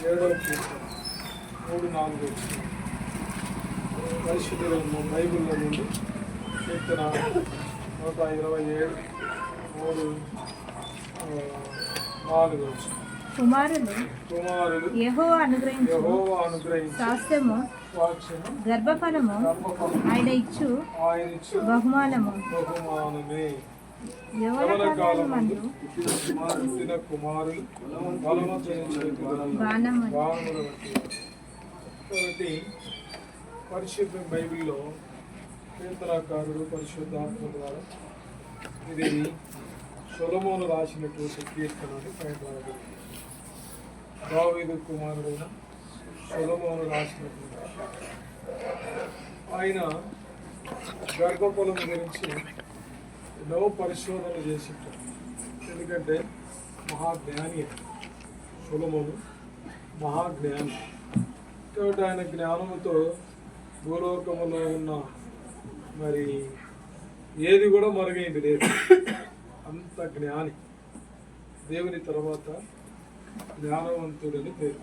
7వ కీర్తన 3-4 వచ్చిన పరిశుద్ధ గ్రంథం బైబిల్లో నుండి కీర్తన 127 3-4 వచ్చిన కుమారులు యెహోవా అనుగ్రహించు స్వాస్థ్యము గర్భఫలము ఆయన ఇచ్చు బహుమానమే. యవన కాలమందు పుట్టిన కుమారులు బలము కాబట్టి పరిశుద్ధ బైబిల్లో కీర్తనకారుడు పరిశుద్ధాత్మ ద్వారా ఇది సొలొమోను రాసినటువంటి కీర్తన అని బయటపడబడింది. దావీదు కుమారుడైన సొలొమోను రాసినటువంటి ఆయన గర్భఫలం గురించి ఎన్నో పరిశోధనలు చేసింటారు. ఎందుకంటే మహాజ్ఞాని సొలొమోను మహాజ్ఞాని కాబట్టి ఆయన జ్ఞానముతో భూలోకములో ఉన్న మరి ఏది కూడా మరుగైంది లేదు. అంత జ్ఞాని, దేవుని తర్వాత జ్ఞానవంతుడని పేరు.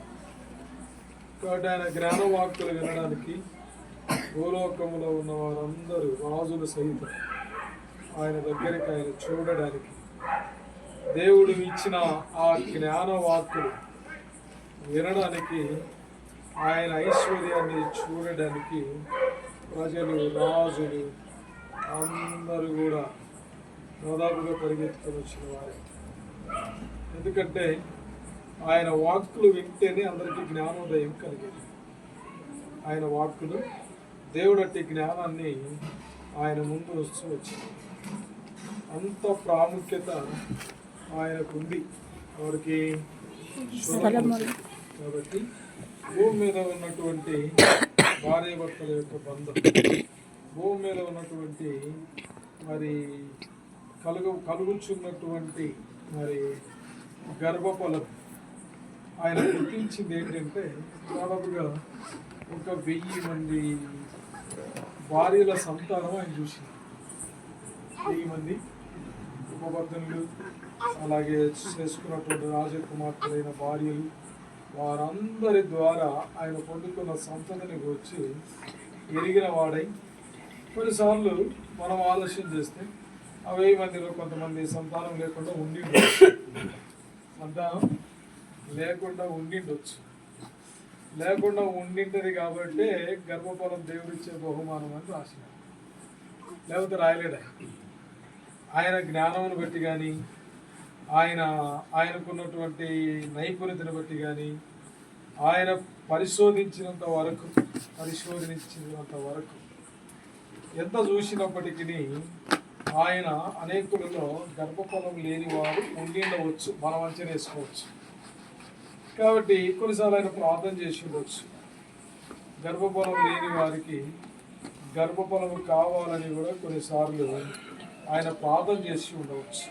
కాబట్టి ఆయన జ్ఞానవాక్కులు వినడానికి భూలోకంలో ఉన్న వారందరూ రాజులు సహితం ఆయన దగ్గరికి ఆయన చూడడానికి దేవుడు ఇచ్చిన ఆ జ్ఞానవాక్కులు వినడానికి ఆయన ఐశ్వర్యాన్ని చూడడానికి ప్రజలు రాజులు అందరూ కూడా దాదాపుగా పరిగెత్తుకొని వచ్చిన వారే. ఎందుకంటే ఆయన వాక్కులు వింటేనే అందరికీ జ్ఞానోదయం కలిగేది. ఆయన వాక్కులు దేవుడు అట్టి జ్ఞానాన్ని ఆయన ముందు వస్తూ వచ్చింది. అంత ప్రాముఖ్యత ఆయనకుంది. వారికి కాబట్టి భూమి మీద ఉన్నటువంటి భార్యాభర్తల యొక్క బంధం, భూమి మీద ఉన్నటువంటి మరి కలుగుచున్నటువంటి మరి గర్భఫలం ఆయన గుర్తించింది ఏంటంటే దాదాపుగా 1000 మంది భార్యల సంతానం ఆయన చూసింది. 1000 మంది ఉపపత్నులు, అలాగే చేసుకున్నటువంటి రాజకుమార్తెలైన భార్యలు, వారందరి ద్వారా ఆయన పొందుకున్న సంతతిని వచ్చి ఎరిగిన వాడై కొన్నిసార్లు మనం ఆలోచన చేస్తే ఆ 1000 మందిలో కొంతమంది సంతానం లేకుండా ఉండిండొచ్చు, సంతానం లేకుండా ఉండిండొచ్చు. లేకుండా ఉండింటది కాబట్టి గర్భఫలం దేవుడిచ్చే బహుమానం అని రాసినాడు. లేకపోతే రాయలేడా? ఆయన జ్ఞానమును బట్టి కానీ ఆయనకున్నటువంటి నైపుణ్యతను బట్టి కానీ ఆయన పరిశోధించినంత వరకు ఎంత చూసినప్పటికీ ఆయన అనేకులలో గర్భఫలం లేని వారు ఉండిండవచ్చు, మనం అంచనా వేసుకోవచ్చు. కాబట్టి కొన్నిసార్లు ఆయన ప్రార్థన చేసి ఉండవచ్చు. గర్భఫలం లేని వారికి గర్భఫలం కావాలని కూడా కొన్నిసార్లు ఆయన ప్రార్థన చేసి ఉండవచ్చు.